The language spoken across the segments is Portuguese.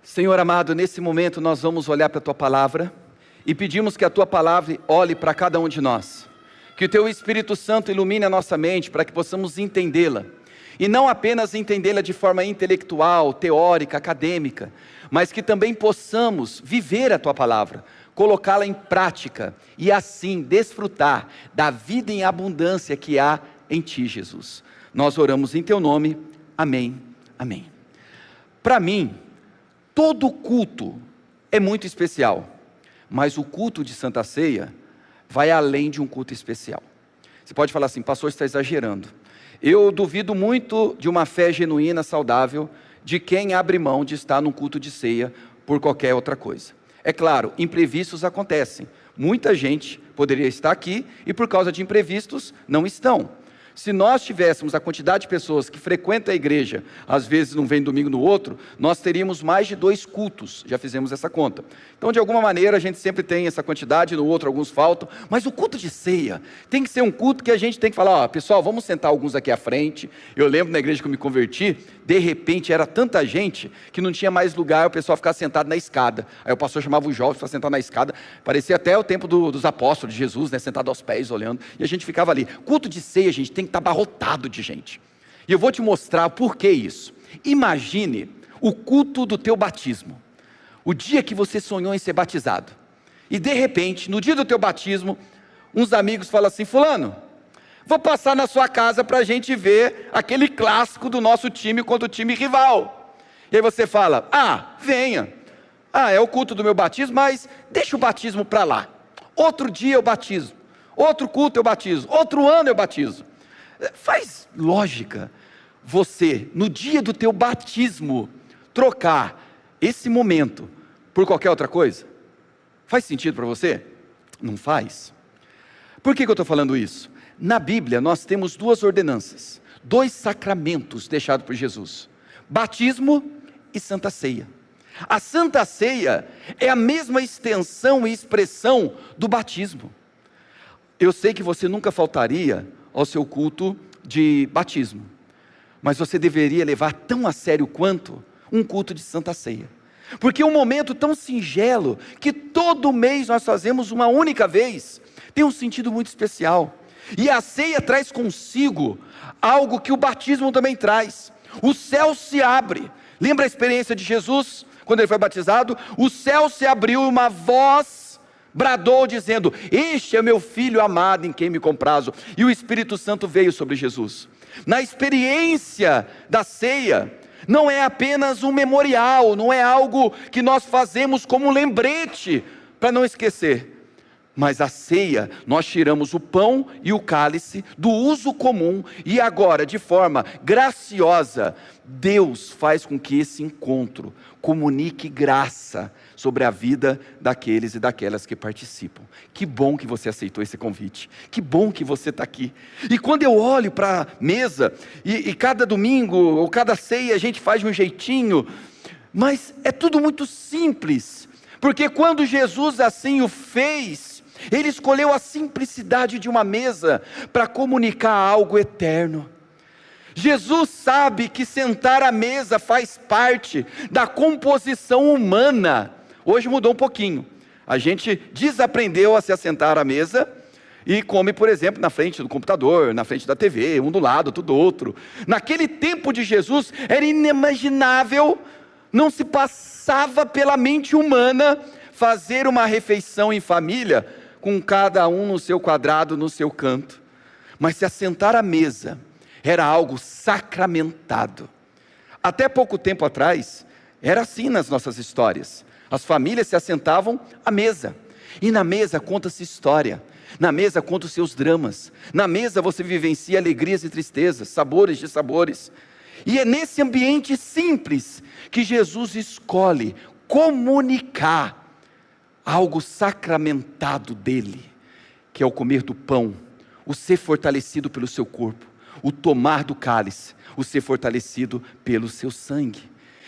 Senhor amado, nesse momento nós vamos olhar para a Tua Palavra e pedimos que a Tua Palavra olhe para cada um de nós. Que o Teu Espírito Santo ilumine a nossa mente para que possamos entendê-la. E não apenas entendê-la de forma intelectual, teórica, acadêmica, mas que também possamos viver a Tua Palavra, colocá-la em prática e assim desfrutar da vida em abundância que há em Ti, Jesus. Nós oramos em Teu nome, amém, amém. Para mim, todo culto é muito especial, mas o culto de Santa Ceia vai além de um culto especial. Você pode falar assim, pastor, você está exagerando. Eu duvido muito de uma fé genuína, saudável, de quem abre mão de estar num culto de ceia por qualquer outra coisa. É claro, imprevistos acontecem. Muita gente poderia estar aqui e por causa de imprevistos não estão. Se nós tivéssemos a quantidade de pessoas que frequentam a igreja, às vezes não vem domingo no outro, nós teríamos mais de 2 cultos, já fizemos essa conta. Então de alguma maneira a gente sempre tem essa quantidade, no outro alguns faltam, mas o culto de ceia tem que ser um culto que a gente tem que falar, ó, pessoal, vamos sentar alguns aqui à frente. Eu lembro na igreja que eu me converti, de repente era tanta gente que não tinha mais lugar, o pessoal ficava sentado na escada. Aí o pastor chamava os jovens para sentar na escada, parecia até o tempo dos apóstolos de Jesus, né, sentado aos pés olhando, e a gente ficava ali. Culto de ceia, gente, tem que estar abarrotado de gente, e eu vou te mostrar por que isso. Imagine o culto do teu batismo, o dia que você sonhou em ser batizado, e de repente, no dia do teu batismo, uns amigos falam assim, fulano, vou passar na sua casa para a gente ver aquele clássico do nosso time contra o time rival, e aí você fala, venha, é o culto do meu batismo, mas deixa o batismo para lá, outro dia eu batizo, outro culto eu batizo, outro ano eu batizo. Faz lógica você, no dia do teu batismo, trocar esse momento por qualquer outra coisa? Faz sentido para você? Não faz. Por que eu estou falando isso? Na Bíblia nós temos 2 ordenanças, 2 sacramentos deixados por Jesus, batismo e Santa Ceia. A Santa Ceia é a mesma extensão e expressão do batismo. Eu sei que você nunca faltaria ao seu culto de batismo, mas você deveria levar tão a sério quanto um culto de Santa Ceia, porque é um momento tão singelo, que todo mês nós fazemos uma única vez, tem um sentido muito especial, e a ceia traz consigo algo que o batismo também traz, o céu se abre. Lembra a experiência de Jesus, quando ele foi batizado? O céu se abriu e uma voz bradou dizendo, este é meu filho amado em quem me comprazo, e o Espírito Santo veio sobre Jesus. Na experiência da ceia, não é apenas um memorial, não é algo que nós fazemos como um lembrete, para não esquecer, mas a ceia, nós tiramos o pão e o cálice do uso comum, e agora, de forma graciosa, Deus faz com que esse encontro comunique graça sobre a vida daqueles e daquelas que participam. Que bom que você aceitou esse convite, que bom que você está aqui. E quando eu olho para a mesa, e cada domingo, ou cada ceia, a gente faz de um jeitinho, mas é tudo muito simples, porque quando Jesus assim o fez, ele escolheu a simplicidade de uma mesa para comunicar algo eterno. Jesus sabe que sentar à mesa faz parte da composição humana. Hoje mudou um pouquinho, a gente desaprendeu a se assentar à mesa e come, por exemplo, na frente do computador, na frente da TV, um do lado, outro do outro. Naquele tempo de Jesus era inimaginável, não se passava pela mente humana fazer uma refeição em família, com cada um no seu quadrado, no seu canto, mas se assentar à mesa era algo sacramentado. Até pouco tempo atrás, era assim nas nossas histórias, as famílias se assentavam à mesa, e na mesa conta-se história, na mesa conta os seus dramas, na mesa você vivencia alegrias e tristezas, sabores de sabores, e é nesse ambiente simples, que Jesus escolhe comunicar algo sacramentado dele, que é o comer do pão, o ser fortalecido pelo seu corpo, o tomar do cálice, o ser fortalecido pelo seu sangue.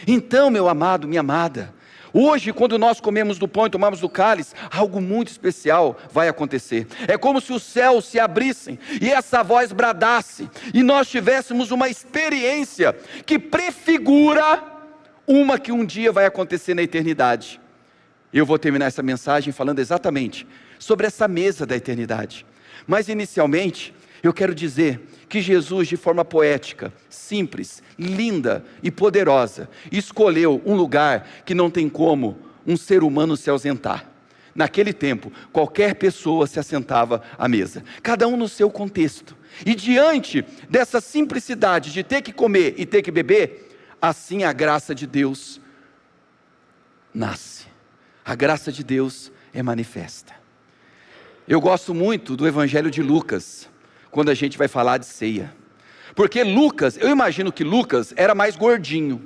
Então, meu amado, minha amada, hoje quando nós comemos do pão e tomamos do cálice, algo muito especial vai acontecer. É como se os céus se abrissem e essa voz bradasse, e nós tivéssemos uma experiência que prefigura uma que um dia vai acontecer na eternidade. Eu vou terminar essa mensagem falando exatamente sobre essa mesa da eternidade. Mas inicialmente, eu quero dizer que Jesus, de forma poética, simples, linda e poderosa, escolheu um lugar que não tem como um ser humano se ausentar. Naquele tempo, qualquer pessoa se assentava à mesa, cada um no seu contexto. E diante dessa simplicidade de ter que comer e ter que beber, assim a graça de Deus nasce. A graça de Deus é manifesta. Eu gosto muito do Evangelho de Lucas, quando a gente vai falar de ceia. Porque Lucas, eu imagino que Lucas era mais gordinho.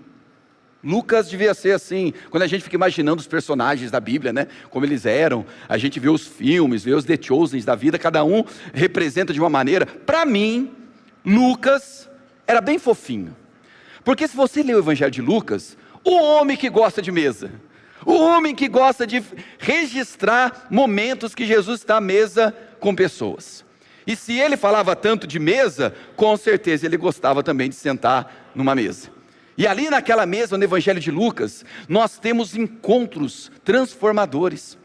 Lucas devia ser assim, quando a gente fica imaginando os personagens da Bíblia, né, como eles eram, a gente vê os filmes, vê os The Chosens da vida, cada um representa de uma maneira. Para mim, Lucas era bem fofinho, porque se você ler o Evangelho de Lucas, o homem que gosta de mesa, o homem que gosta de registrar momentos que Jesus está à mesa com pessoas, e se ele falava tanto de mesa, com certeza ele gostava também de sentar numa mesa. E ali naquela mesa, no Evangelho de Lucas, nós temos encontros transformadores.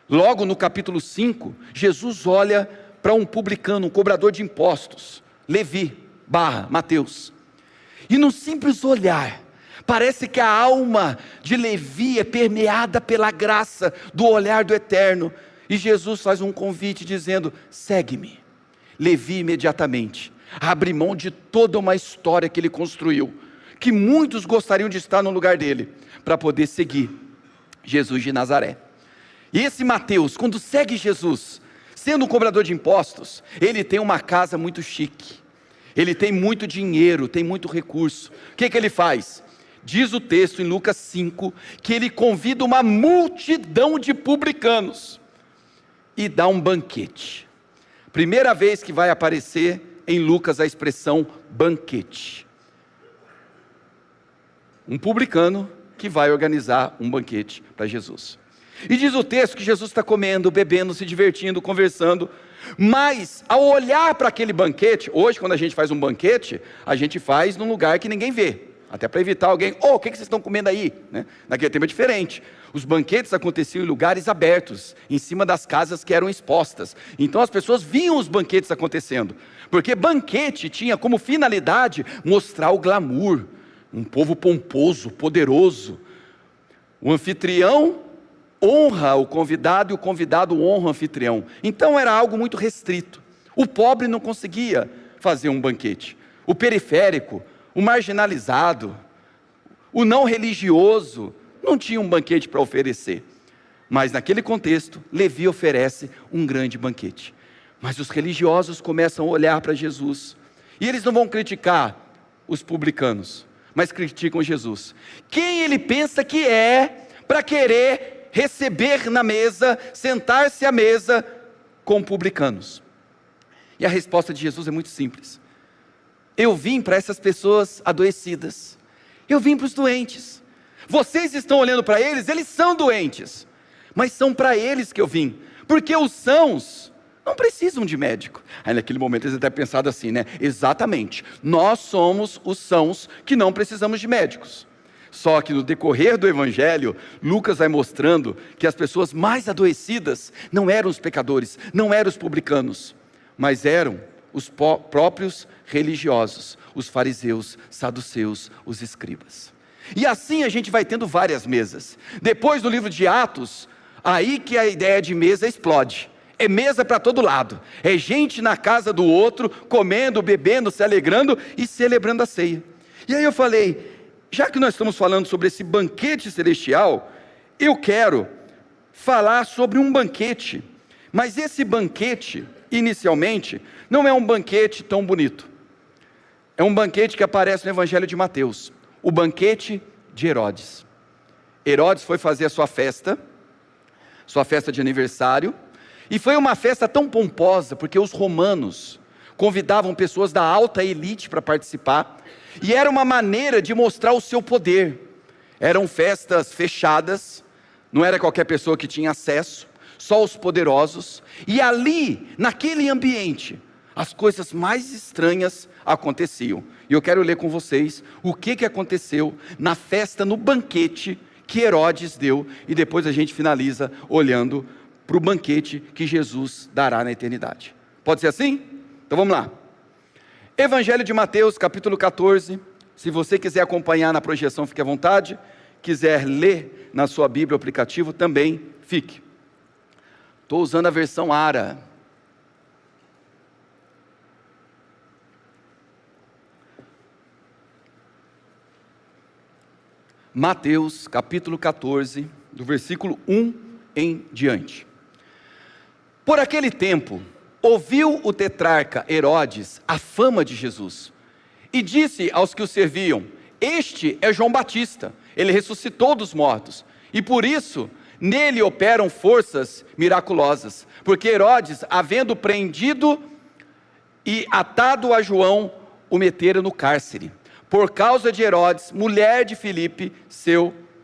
Logo no capítulo 5, Jesus olha para um publicano, um cobrador de impostos, Levi, Mateus. E num simples olhar, parece que a alma de Levi é permeada pela graça do olhar do Eterno. E Jesus faz um convite dizendo: segue-me. Levi imediatamente abre mão de toda uma história que ele construiu, que muitos gostariam de estar no lugar dele, para poder seguir Jesus de Nazaré. E esse Mateus, quando segue Jesus, sendo um cobrador de impostos, ele tem uma casa muito chique, ele tem muito dinheiro, tem muito recurso. O que ele faz? Diz o texto em Lucas 5, que ele convida uma multidão de publicanos, e dá um banquete. Primeira vez que vai aparecer em Lucas a expressão banquete. Um publicano que vai organizar um banquete para Jesus. E diz o texto que Jesus está comendo, bebendo, se divertindo, conversando. Mas ao olhar para aquele banquete, hoje quando a gente faz um banquete, a gente faz num lugar que ninguém vê, até para evitar alguém: o que vocês estão comendo aí? Né? Naquele tempo é diferente. Os banquetes aconteciam em lugares abertos, em cima das casas que eram expostas. Então as pessoas viam os banquetes acontecendo, porque banquete tinha como finalidade mostrar o glamour, um povo pomposo, poderoso. O anfitrião honra o convidado e o convidado honra o anfitrião. Então era algo muito restrito. O pobre não conseguia fazer um banquete. O periférico, o marginalizado, o não religioso não tinha um banquete para oferecer. Mas naquele contexto, Levi oferece um grande banquete. Mas os religiosos começam a olhar para Jesus, e eles não vão criticar os publicanos, mas criticam Jesus. Quem ele pensa que é para querer receber na mesa, sentar-se à mesa com publicanos? E a resposta de Jesus é muito simples: eu vim para essas pessoas adoecidas, eu vim para os doentes. Vocês estão olhando para eles, eles são doentes, mas são para eles que eu vim, porque os sãos não precisam de médico. Aí naquele momento eles até pensaram assim, né? Exatamente, nós somos os sãos que não precisamos de médicos. Só que no decorrer do Evangelho, Lucas vai mostrando que as pessoas mais adoecidas não eram os pecadores, não eram os publicanos, mas eram os próprios religiosos, os fariseus, saduceus, os escribas. E assim a gente vai tendo várias mesas. Depois do livro de Atos, aí que a ideia de mesa explode. É mesa para todo lado, é gente na casa do outro, comendo, bebendo, se alegrando e celebrando a ceia. E aí eu falei, já que nós estamos falando sobre esse banquete celestial, eu quero falar sobre um banquete. Mas esse banquete, inicialmente, não é um banquete tão bonito. É um banquete que aparece no Evangelho de Mateus, o banquete de Herodes. Herodes foi fazer a sua festa de aniversário, e foi uma festa tão pomposa, porque os romanos convidavam pessoas da alta elite para participar, e era uma maneira de mostrar o seu poder. Eram festas fechadas, não era qualquer pessoa que tinha acesso, só os poderosos. E ali, naquele ambiente, as coisas mais estranhas aconteciam. E eu quero ler com vocês o que aconteceu na festa, no banquete que Herodes deu, e depois a gente finaliza olhando para o banquete que Jesus dará na eternidade. Pode ser assim? Então vamos lá. Evangelho de Mateus, capítulo 14. Se você quiser acompanhar na projeção, fique à vontade. Quiser ler na sua Bíblia, o aplicativo, também fique. Estou usando a versão ARA. Mateus, capítulo 14, do versículo 1 em diante. Por aquele tempo, ouviu o tetrarca Herodes a fama de Jesus, e disse aos que o serviam: este é João Batista, ele ressuscitou dos mortos, e por isso nele operam forças miraculosas, porque Herodes, havendo prendido e atado a João, o metera no cárcere, por causa de Herodes, mulher de Filipe,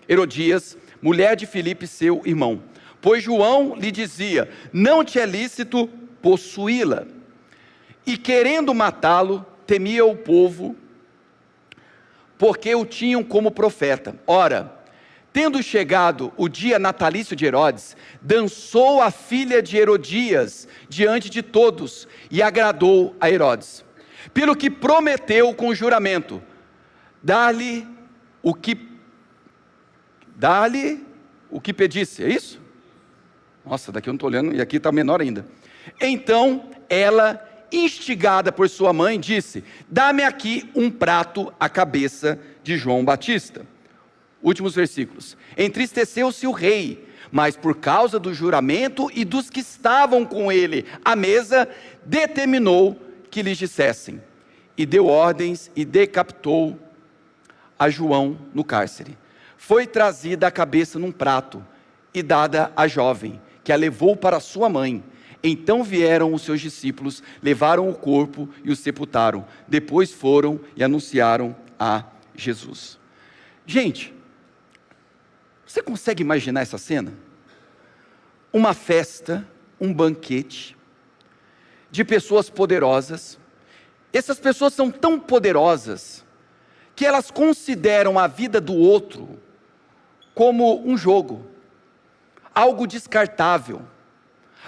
Herodias, mulher de Filipe, seu irmão. Pois João lhe dizia: não te é lícito possuí-la. E querendo matá-lo, temia o povo, porque o tinham como profeta. Ora, tendo chegado o dia natalício de Herodes, dançou a filha de Herodias diante de todos, e agradou a Herodes, pelo que prometeu com juramento, dar-lhe o que pedisse. É isso? Nossa, daqui eu não estou olhando, e aqui está menor ainda. Então ela, instigada por sua mãe, disse: dá-me aqui um prato à cabeça de João Batista. Últimos versículos. Entristeceu-se o rei, mas por causa do juramento e dos que estavam com ele à mesa, determinou que lhes dissessem, e deu ordens e decapitou a João no cárcere. Foi trazida a cabeça num prato e dada à jovem, que a levou para sua mãe. Então vieram os seus discípulos, levaram o corpo e o sepultaram. Depois foram e anunciaram a Jesus. Gente, você consegue imaginar essa cena? Uma festa, um banquete de pessoas poderosas. Essas pessoas são tão poderosas que elas consideram a vida do outro como um jogo, algo descartável,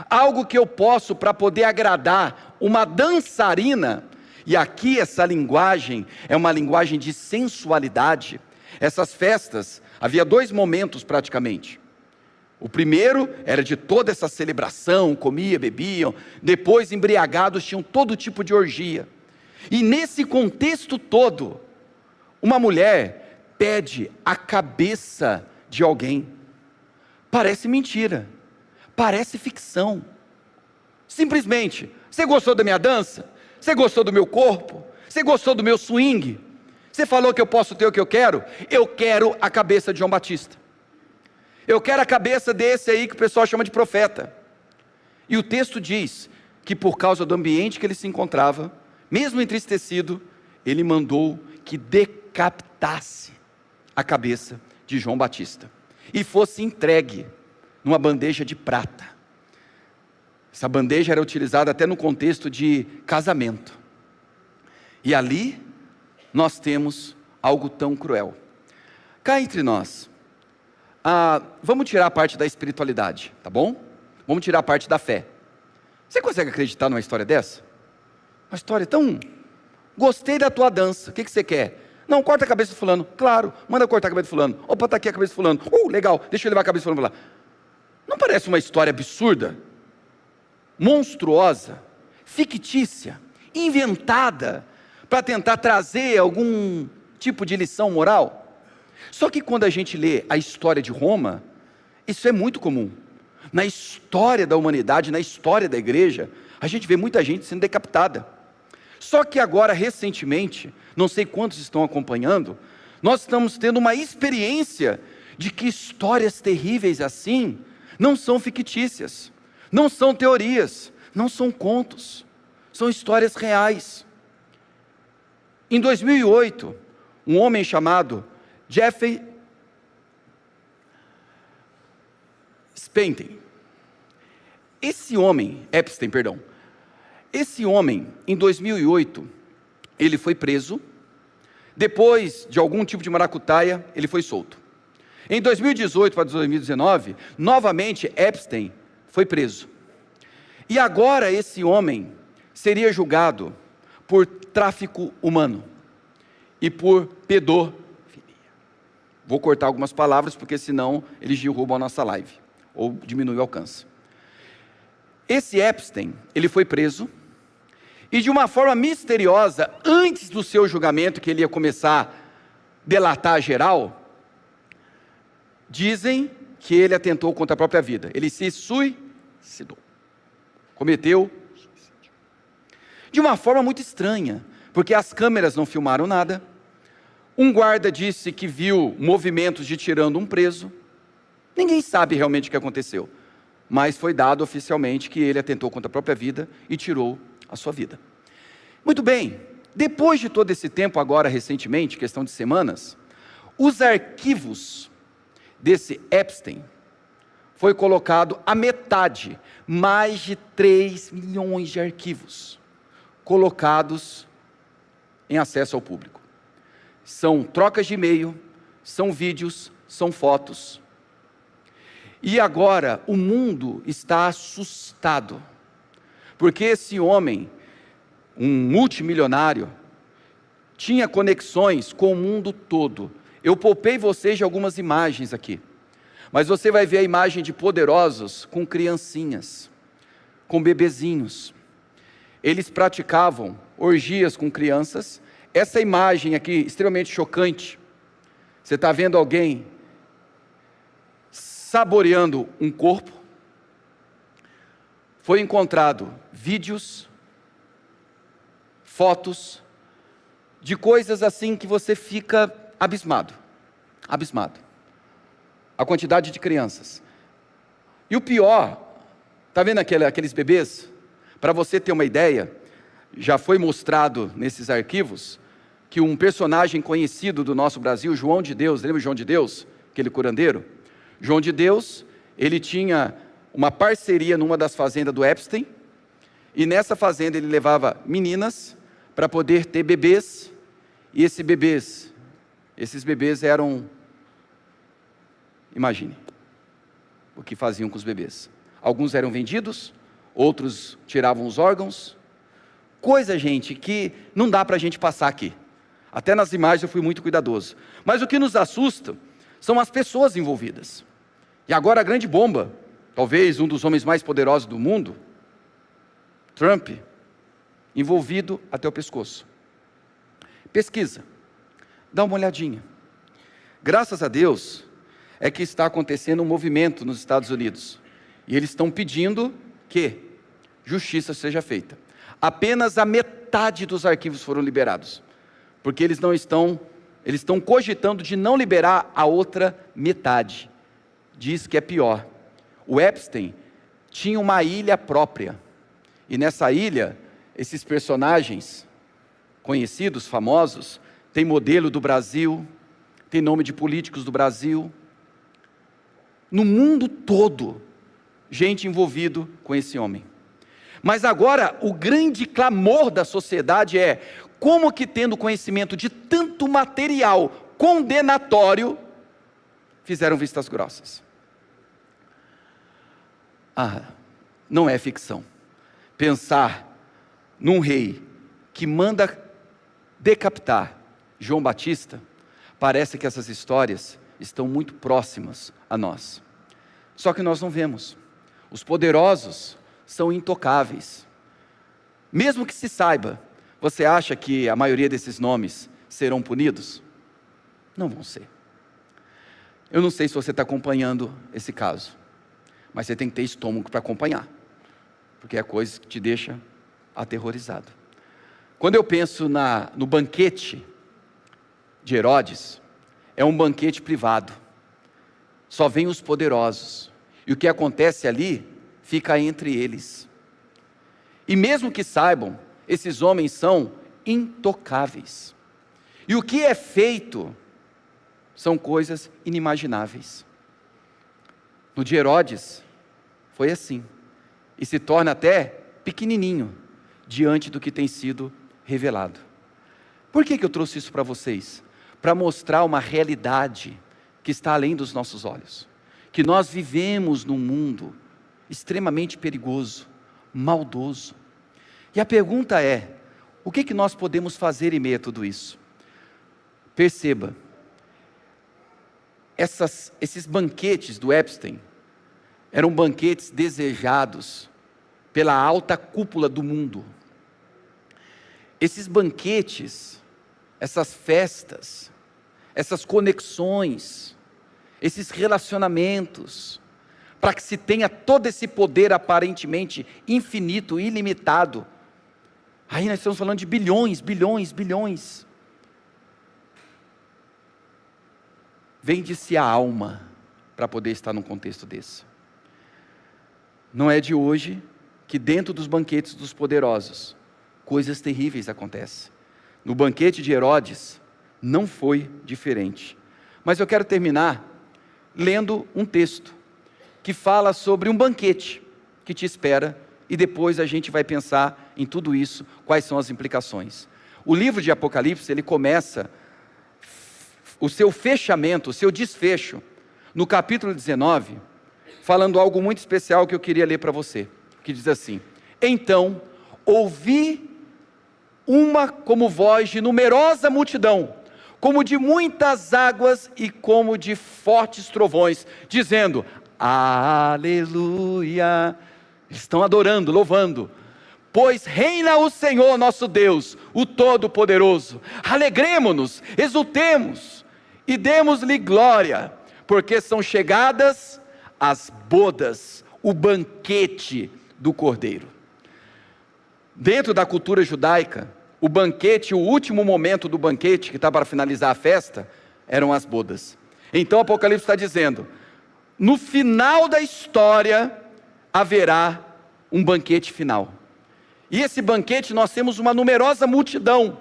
algo que eu posso para poder agradar uma dançarina. E aqui essa linguagem é uma linguagem de sensualidade. Essas festas, havia dois momentos praticamente. O primeiro era de toda essa celebração, comia, bebiam, depois embriagados tinham todo tipo de orgia. E nesse contexto todo, uma mulher pede a cabeça de alguém. Parece mentira, parece ficção. Simplesmente: você gostou da minha dança? Você gostou do meu corpo? Você gostou do meu swing? Você falou que eu posso ter o que eu quero? Eu quero a cabeça de João Batista. Eu quero a cabeça desse aí que o pessoal chama de profeta. E o texto diz que por causa do ambiente que ele se encontrava, mesmo entristecido, ele mandou que decapitasse a cabeça de João Batista e fosse entregue numa bandeja de prata. Essa bandeja era utilizada até no contexto de casamento. E ali nós temos algo tão cruel. Cá entre nós, vamos tirar a parte da espiritualidade, tá bom? Vamos tirar a parte da fé. Você consegue acreditar numa história dessa? Uma história tão... Gostei da tua dança, o que você quer? Não, corta a cabeça do fulano. Claro, manda cortar a cabeça do fulano. Opa, está aqui a cabeça do fulano. Legal, deixa eu levar a cabeça do fulano para lá. Não parece uma história absurda? Monstruosa, fictícia, inventada, para tentar trazer algum tipo de lição moral? Só que quando a gente lê a história de Roma, isso é muito comum. Na história da humanidade, na história da igreja, a gente vê muita gente sendo decapitada. Só que agora, recentemente, não sei quantos estão acompanhando, nós estamos tendo uma experiência de que histórias terríveis assim não são fictícias, não são teorias, não são contos, são histórias reais. Em 2008, um homem chamado Jeffrey Epstein, Esse homem, em 2008, ele foi preso. Depois de algum tipo de maracutaia, ele foi solto. Em 2018 para 2019, novamente Epstein foi preso. E agora esse homem seria julgado por tráfico humano e por pedofilia. Vou cortar algumas palavras, porque senão eles derrubam a nossa live, ou diminuem o alcance. Esse Epstein, ele foi preso, e de uma forma misteriosa, antes do seu julgamento, que ele ia começar a delatar geral, dizem que ele atentou contra a própria vida. Ele se suicidou. Cometeu suicídio. De uma forma muito estranha, porque as câmeras não filmaram nada. Um guarda disse que viu movimentos de tirando um preso. Ninguém sabe realmente o que aconteceu, mas foi dado oficialmente que ele atentou contra a própria vida e tirou a sua vida. Muito bem, depois de todo esse tempo, agora recentemente, questão de semanas, os arquivos desse Epstein foi colocado a metade, mais de 3 milhões de arquivos colocados em acesso ao público. São trocas de e-mail, são vídeos, são fotos. E agora o mundo está assustado, porque esse homem, um multimilionário, tinha conexões com o mundo todo. Eu poupei vocês de algumas imagens aqui, mas você vai ver a imagem de poderosos com criancinhas, com bebezinhos. Eles praticavam orgias com crianças. Essa imagem aqui, extremamente chocante, você está vendo alguém saboreando um corpo. Foi encontrado vídeos, fotos, de coisas assim que você fica abismado, abismado. A quantidade de crianças. E o pior, está vendo aqueles bebês? Para você ter uma ideia, já foi mostrado nesses arquivos, que um personagem conhecido do nosso Brasil, João de Deus, lembra João de Deus? Aquele curandeiro? João de Deus, ele tinha uma parceria numa das fazendas do Epstein, e nessa fazenda ele levava meninas para poder ter bebês, e esses bebês eram, imagine, o que faziam com os bebês. Alguns eram vendidos, outros tiravam os órgãos, coisa, gente, que não dá para a gente passar aqui. Até nas imagens eu fui muito cuidadoso. Mas o que nos assusta são as pessoas envolvidas. E agora a grande bomba, talvez um dos homens mais poderosos do mundo, Trump, envolvido até o pescoço. Pesquisa, dá uma olhadinha. Graças a Deus, é que está acontecendo um movimento nos Estados Unidos. E eles estão pedindo que justiça seja feita. Apenas a metade dos arquivos foram liberados. Porque eles estão cogitando de não liberar a outra metade. Diz que é pior. O Epstein tinha uma ilha própria. E nessa ilha, esses personagens conhecidos, famosos, tem modelo do Brasil, tem nome de políticos do Brasil. No mundo todo, gente envolvida com esse homem. Mas agora, o grande clamor da sociedade é: como que, tendo conhecimento de tanto material condenatório, fizeram vistas grossas? Não é ficção. Pensar num rei que manda decapitar João Batista, parece que essas histórias estão muito próximas a nós. Só que nós não vemos. Os poderosos são intocáveis. Mesmo que se saiba, você acha que a maioria desses nomes serão punidos? Não vão ser. Eu não sei se você está acompanhando esse caso, mas você tem que ter estômago para acompanhar, porque é coisa que te deixa aterrorizado. Quando eu penso no banquete de Herodes, é um banquete privado, só vêm os poderosos, e o que acontece ali, fica entre eles. E mesmo que saibam, esses homens são intocáveis. E o que é feito são coisas inimagináveis. No de Herodes, foi assim. E se torna até pequenininho. diante do que tem sido revelado. Por que eu trouxe isso para vocês? Para mostrar uma realidade que está além dos nossos olhos. Que nós vivemos num mundo extremamente perigoso, maldoso. E a pergunta é, o que nós podemos fazer em meio a tudo isso? Perceba, esses banquetes do Epstein, eram banquetes desejados pela alta cúpula do mundo. Esses banquetes, essas festas, essas conexões, esses relacionamentos, para que se tenha todo esse poder aparentemente infinito, ilimitado. Aí nós estamos falando de bilhões. Vende-se a alma para poder estar num contexto desse. Não é de hoje que dentro dos banquetes dos poderosos, coisas terríveis acontecem. No banquete de Herodes, não foi diferente. Mas eu quero terminar lendo um texto, que fala sobre um banquete que te espera, e depois a gente vai pensar em tudo isso, quais são as implicações. O livro de Apocalipse, ele começa o seu fechamento, o seu desfecho, no capítulo 19, falando algo muito especial que eu queria ler para você, que diz assim: então, ouvi uma como voz de numerosa multidão, como de muitas águas e como de fortes trovões, dizendo: aleluia. Eles estão adorando, louvando, pois reina o Senhor nosso Deus, o Todo-Poderoso. Alegremo-nos, exultemos e demos-lhe glória, porque são chegadas as bodas, o banquete do Cordeiro. Dentro da cultura judaica, o banquete, o último momento do banquete, que está para finalizar a festa, eram as bodas. Então o Apocalipse está dizendo, no final da história, haverá um banquete final. E esse banquete nós temos uma numerosa multidão.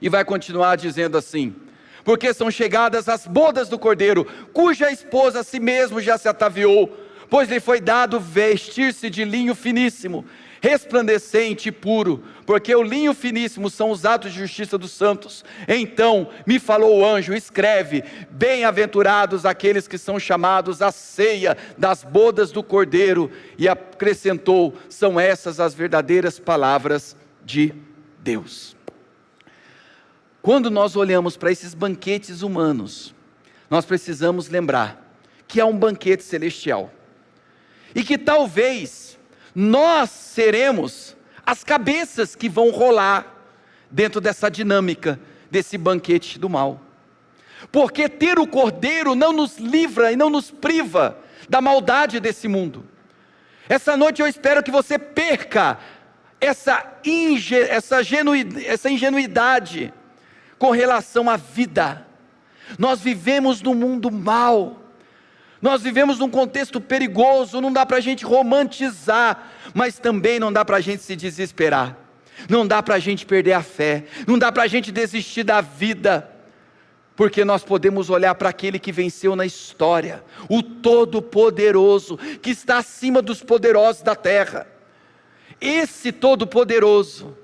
E vai continuar dizendo assim: porque são chegadas as bodas do Cordeiro, cuja esposa a si mesmo já se ataviou, pois lhe foi dado vestir-se de linho finíssimo, resplandecente e puro, porque o linho finíssimo são os atos de justiça dos santos. Então me falou o anjo: escreve, bem-aventurados aqueles que são chamados à ceia das bodas do Cordeiro. E acrescentou: são essas as verdadeiras palavras de Deus. Quando nós olhamos para esses banquetes humanos, nós precisamos lembrar que é um banquete celestial, e que talvez nós seremos as cabeças que vão rolar dentro dessa dinâmica, desse banquete do mal. Porque ter o Cordeiro não nos livra e não nos priva da maldade desse mundo. Essa noite eu espero que você perca essa ingenuidade com relação à vida. Nós vivemos num mundo mau, nós vivemos num contexto perigoso, não dá para a gente romantizar, mas também não dá para a gente se desesperar, não dá para a gente perder a fé, não dá para a gente desistir da vida, porque nós podemos olhar para aquele que venceu na história, o Todo-Poderoso, que está acima dos poderosos da terra. Esse Todo-Poderoso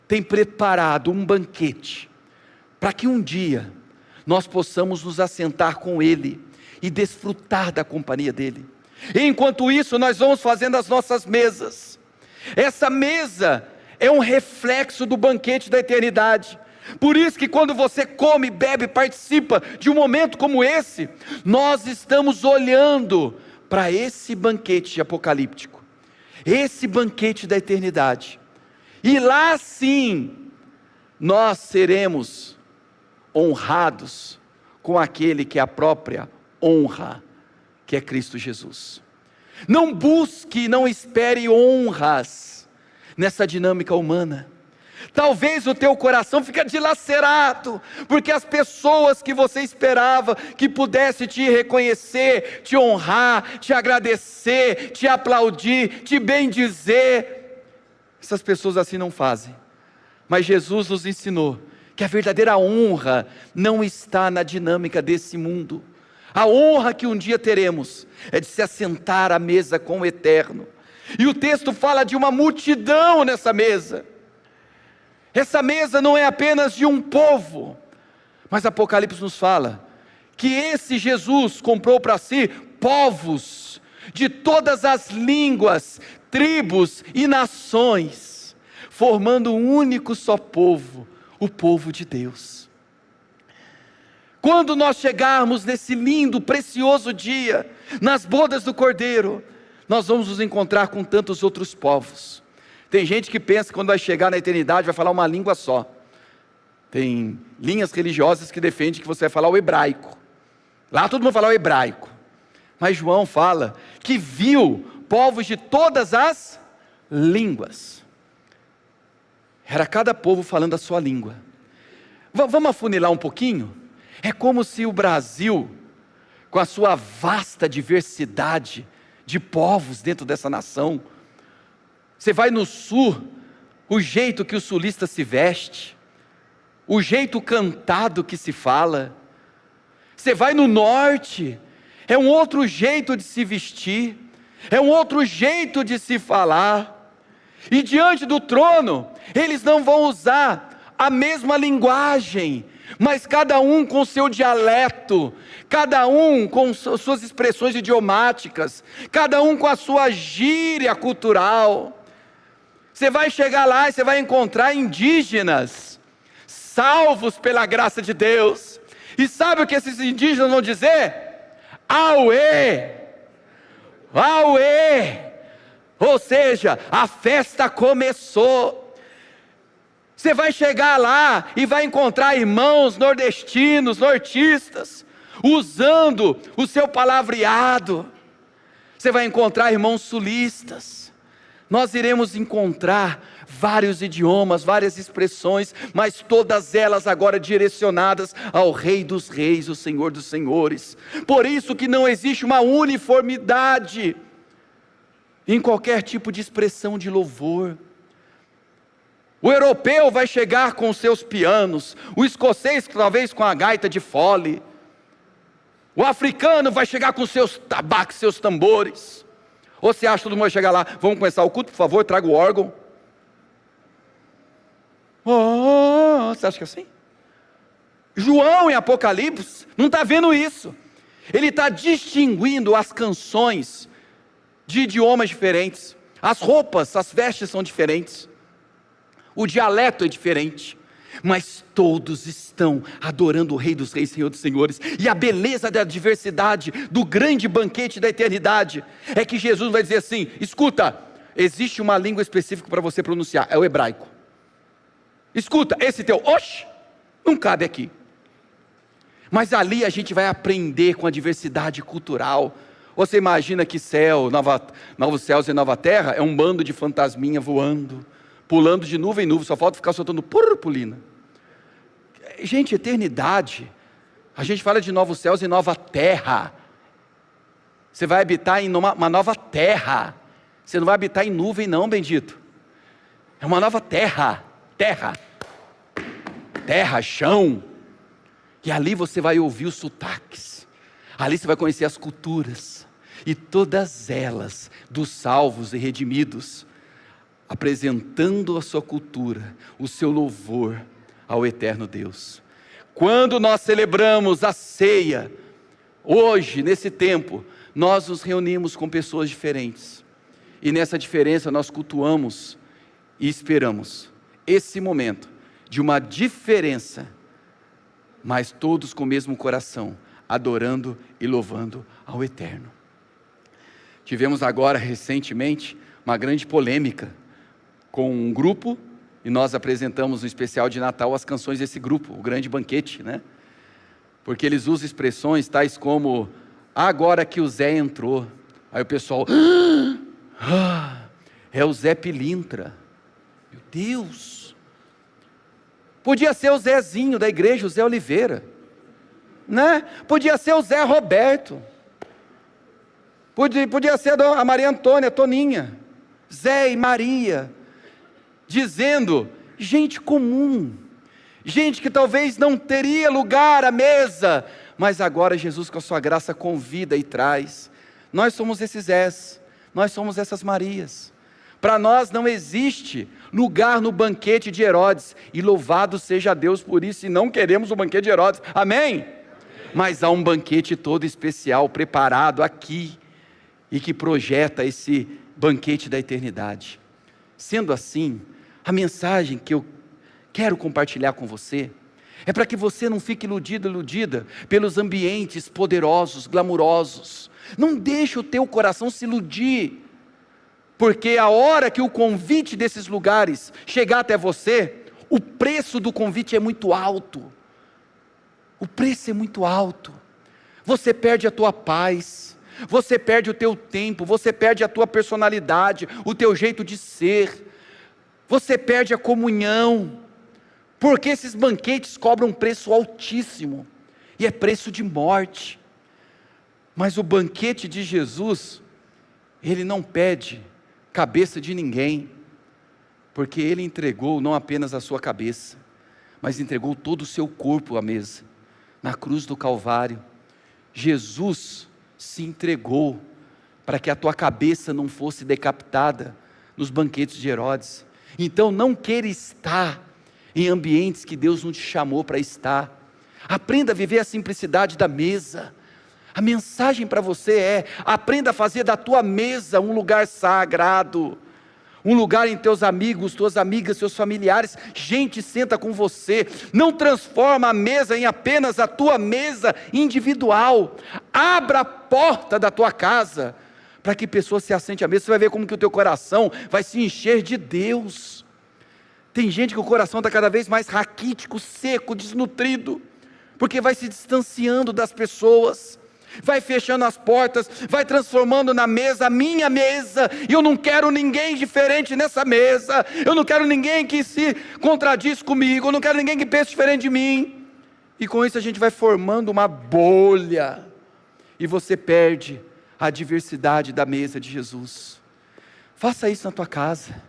tem preparado um banquete, para que um dia nós possamos nos assentar com Ele, e desfrutar da companhia dEle. E enquanto isso nós vamos fazendo as nossas mesas. Essa mesa é um reflexo do banquete da eternidade. Por isso que quando você come, bebe, participa de um momento como esse, nós estamos olhando para esse banquete apocalíptico, esse banquete da eternidade. E lá sim, nós seremos honrados com aquele que é a própria honra, que é Cristo Jesus. Não busque, não espere honras nessa dinâmica humana. Talvez o teu coração fique dilacerado, porque as pessoas que você esperava que pudesse te reconhecer, te honrar, te agradecer, te aplaudir, te bendizer, essas pessoas assim não fazem. Mas Jesus nos ensinou que a verdadeira honra não está na dinâmica desse mundo. A honra que um dia teremos é de se assentar à mesa com o Eterno, E o texto fala de uma multidão nessa mesa. Essa mesa não é apenas de um povo, mas Apocalipse nos fala que esse Jesus comprou para si povos de todas as línguas, tribos e nações, formando um único só povo, o povo de Deus. Quando nós chegarmos nesse lindo, precioso dia, nas bodas do Cordeiro, nós vamos nos encontrar com tantos outros povos. Tem gente que pensa que quando vai chegar na eternidade vai falar uma língua só. Tem linhas religiosas que defendem que você vai falar o hebraico. Lá todo mundo fala o hebraico. Mas João fala que viu povos de todas as línguas. Era cada povo falando a sua língua. Vamos afunilar um pouquinho? É como se o Brasil, com a sua vasta diversidade de povos dentro dessa nação, você vai no sul, o jeito que o sulista se veste, o jeito cantado que se fala. Você vai no norte, é um outro jeito de se vestir, é um outro jeito de se falar. E diante do trono, eles não vão usar a mesma linguagem, mas cada um com seu dialeto, cada um com suas expressões idiomáticas, cada um com a sua gíria cultural. Você vai chegar lá e você vai encontrar indígenas, salvos pela graça de Deus. E sabe o que esses indígenas vão dizer? Auê! Auê! Ou seja, a festa começou. Você vai chegar lá e vai encontrar irmãos nordestinos, nortistas, usando o seu palavreado. Você vai encontrar irmãos sulistas. Nós iremos encontrar vários idiomas, várias expressões, mas todas elas agora direcionadas ao Rei dos Reis, o Senhor dos Senhores. Por isso que não existe uma uniformidade em qualquer tipo de expressão de louvor. O europeu vai chegar com seus pianos, o escocês talvez com a gaita de fole, o africano vai chegar com seus tabaques, seus tambores. Ou você acha que todo mundo vai chegar lá, vamos começar o culto, por favor, traga o órgão. Você acha que é assim? João em Apocalipse não está vendo isso. Ele está distinguindo as canções de idiomas diferentes. As roupas, as vestes são diferentes. O dialeto é diferente. Mas todos estão adorando o Rei dos Reis, Senhor dos Senhores. E a beleza da diversidade, do grande banquete da eternidade, é que Jesus vai dizer assim: escuta, existe uma língua específica para você pronunciar, é o hebraico. Escuta, esse teu, não cabe aqui. Mas ali a gente vai aprender com a diversidade cultural. Você imagina que novos céus e nova terra é um bando de fantasminha voando, pulando de nuvem em nuvem, só falta ficar soltando purpurina. Gente, eternidade, a gente fala de novos céus e nova terra. Você vai habitar em uma nova terra. Você não vai habitar em nuvem não, bendito. É uma nova terra, chão. E ali você vai ouvir os sotaques, ali você vai conhecer as culturas, e todas elas, dos salvos e redimidos, apresentando a sua cultura, o seu louvor ao eterno Deus. Quando nós celebramos a ceia, hoje, nesse tempo, nós nos reunimos com pessoas diferentes, e nessa diferença nós cultuamos e esperamos esse momento de uma diferença, mas todos com o mesmo coração, adorando e louvando ao eterno. Tivemos agora recentemente uma grande polêmica com um grupo, e nós apresentamos no especial de Natal as canções desse grupo, o Grande Banquete, né? Porque eles usam expressões tais como: agora que o Zé entrou, aí o pessoal, é o Zé Pilintra. Meu Deus! Podia ser o Zezinho da igreja, o Zé Oliveira, né? Podia ser o Zé Roberto, podia ser a Maria Antônia, Toninha, Zé e Maria, dizendo gente comum, gente que talvez não teria lugar à mesa, mas agora Jesus com a sua graça convida e traz. Nós somos esses Zés, Nós somos essas Marias. Para nós não existe lugar no banquete de Herodes, e louvado seja Deus por isso, e não queremos o banquete de Herodes, amém? Mas há um banquete todo especial, preparado aqui, e que projeta esse banquete da eternidade. Sendo assim, a mensagem que eu quero compartilhar com você, é para que você não fique iludido, iludida, pelos ambientes poderosos, glamurosos. Não deixe o teu coração se iludir, porque a hora que o convite desses lugares chegar até você, o preço do convite é muito alto. O preço é muito alto. Você perde a tua paz, você perde o teu tempo, você perde a tua personalidade, o teu jeito de ser, você perde a comunhão, porque esses banquetes cobram um preço altíssimo, e é preço de morte. Mas o banquete de Jesus, ele não pede cabeça de ninguém, porque ele entregou não apenas a sua cabeça, mas entregou todo o seu corpo à mesa, na cruz do Calvário. Jesus se entregou para que a tua cabeça não fosse decapitada nos banquetes de Herodes. Então não queira estar em ambientes que Deus não te chamou para estar. Aprenda a viver a simplicidade da mesa. A mensagem para você é: aprenda a fazer da tua mesa um lugar sagrado, um lugar em teus amigos, tuas amigas, seus familiares, gente senta com você. Não transforma a mesa em apenas a tua mesa individual. Abra a porta da tua casa, para que pessoas se assentem à mesa. Você vai ver como que o teu coração vai se encher de Deus. Tem gente que o coração está cada vez mais raquítico, seco, desnutrido, porque vai se distanciando das pessoas, vai fechando as portas, vai transformando na mesa a minha mesa, e eu não quero ninguém diferente nessa mesa, eu não quero ninguém que se contradiz comigo, eu não quero ninguém que pense diferente de mim, e com isso a gente vai formando uma bolha, e você perde a diversidade da mesa de Jesus. Faça isso na tua casa,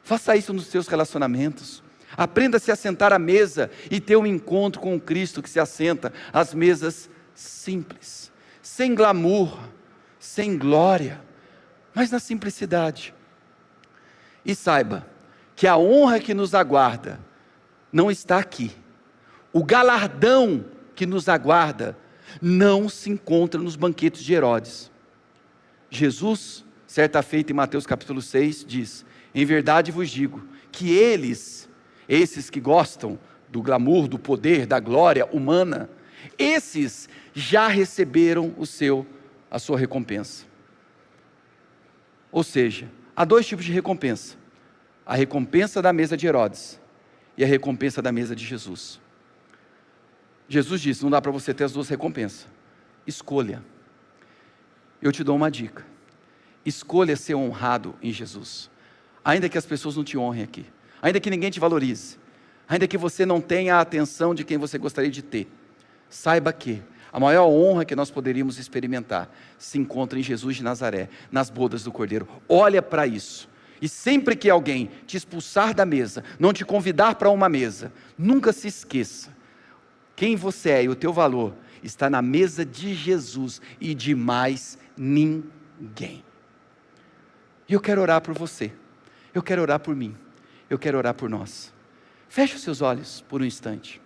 faça isso nos seus relacionamentos, aprenda a se assentar à mesa, e ter um encontro com o Cristo que se assenta às mesas simples, sem glamour, sem glória, mas na simplicidade. E saiba que a honra que nos aguarda não está aqui. O galardão que nos aguarda não se encontra nos banquetes de Herodes. Jesus, certa feita em Mateus capítulo 6, diz: em verdade vos digo, que esses que gostam do glamour, do poder, da glória humana, esses já receberam a sua recompensa. Ou seja, há dois tipos de recompensa: a recompensa da mesa de Herodes e a recompensa da mesa de Jesus. Jesus disse: não dá para você ter as duas recompensas, escolha. Eu te dou uma dica: escolha ser honrado em Jesus, ainda que as pessoas não te honrem aqui, ainda que ninguém te valorize, ainda que você não tenha a atenção de quem você gostaria de ter. Saiba que a maior honra que nós poderíamos experimentar se encontra em Jesus de Nazaré, nas bodas do Cordeiro. Olha para isso, e sempre que alguém te expulsar da mesa, não te convidar para uma mesa, nunca se esqueça: quem você é e o teu valor está na mesa de Jesus e de mais ninguém. E eu quero orar por você, eu quero orar por mim, eu quero orar por nós. Feche os seus olhos por um instante.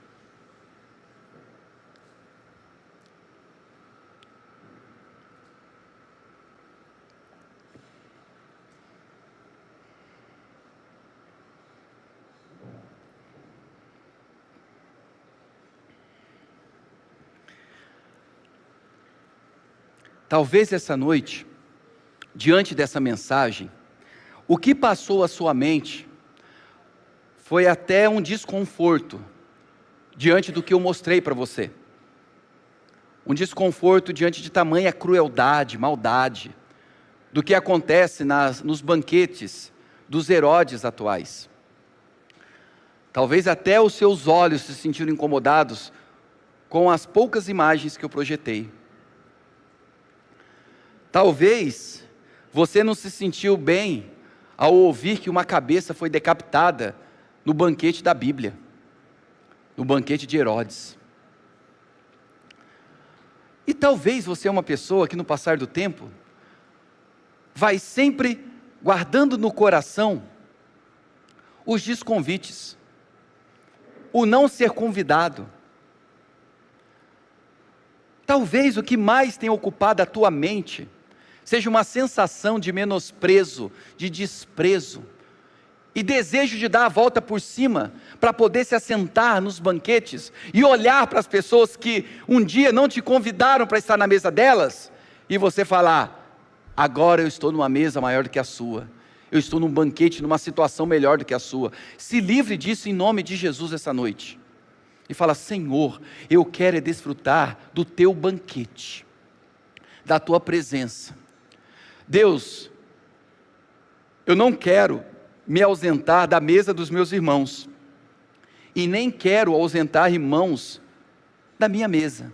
Talvez essa noite, diante dessa mensagem, o que passou à sua mente foi até um desconforto diante do que eu mostrei para você. Um desconforto diante de tamanha crueldade, maldade, do que acontece nos banquetes dos Herodes atuais. Talvez até os seus olhos se sentiram incomodados com as poucas imagens que eu projetei. Talvez você não se sentiu bem ao ouvir que uma cabeça foi decapitada no banquete da Bíblia, no banquete de Herodes. E talvez você é uma pessoa que no passar do tempo vai sempre guardando no coração os desconvites, o não ser convidado. Talvez o que mais tenha ocupado a tua mente seja uma sensação de menosprezo, de desprezo, e desejo de dar a volta por cima, para poder se assentar nos banquetes, e olhar para as pessoas que um dia não te convidaram para estar na mesa delas, e você falar: agora eu estou numa mesa maior do que a sua, eu estou num banquete, numa situação melhor do que a sua. Se livre disso em nome de Jesus essa noite, e fala: Senhor, eu quero desfrutar do teu banquete, da tua presença. Deus, eu não quero me ausentar da mesa dos meus irmãos, e nem quero ausentar irmãos da minha mesa.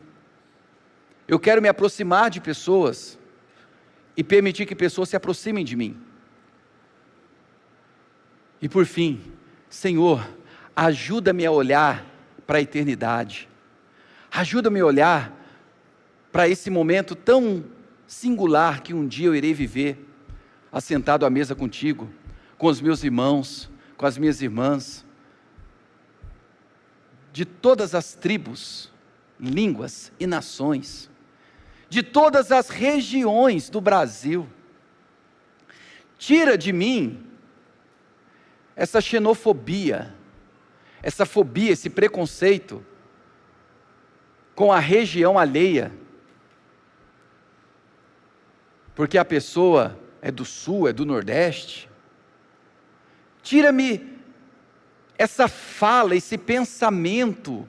Eu quero me aproximar de pessoas, e permitir que pessoas se aproximem de mim. E por fim, Senhor, ajuda-me a olhar para a eternidade, ajuda-me a olhar para esse momento tão singular que um dia eu irei viver, assentado à mesa contigo, com os meus irmãos, com as minhas irmãs, de todas as tribos, línguas e nações, de todas as regiões do Brasil. Tira de mim essa xenofobia, essa fobia, esse preconceito com a região alheia, porque a pessoa é do sul, é do nordeste. Tira-me essa fala, esse pensamento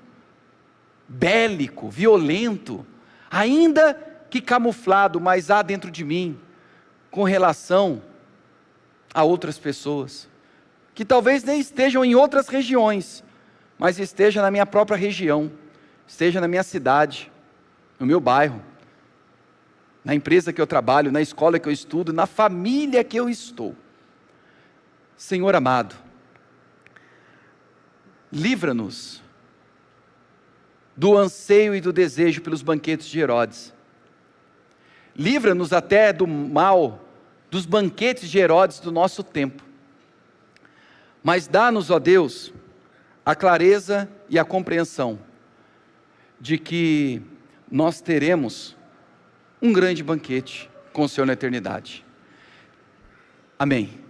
bélico, violento, ainda que camuflado, mas há dentro de mim, com relação a outras pessoas, que talvez nem estejam em outras regiões, mas esteja na minha própria região, esteja na minha cidade, no meu bairro, na empresa que eu trabalho, na escola que eu estudo, na família que eu estou. Senhor amado, livra-nos do anseio e do desejo pelos banquetes de Herodes. Livra-nos até do mal dos banquetes de Herodes do nosso tempo. Mas dá-nos, ó Deus, a clareza e a compreensão de que nós teremos um grande banquete com o Senhor na eternidade. Amém.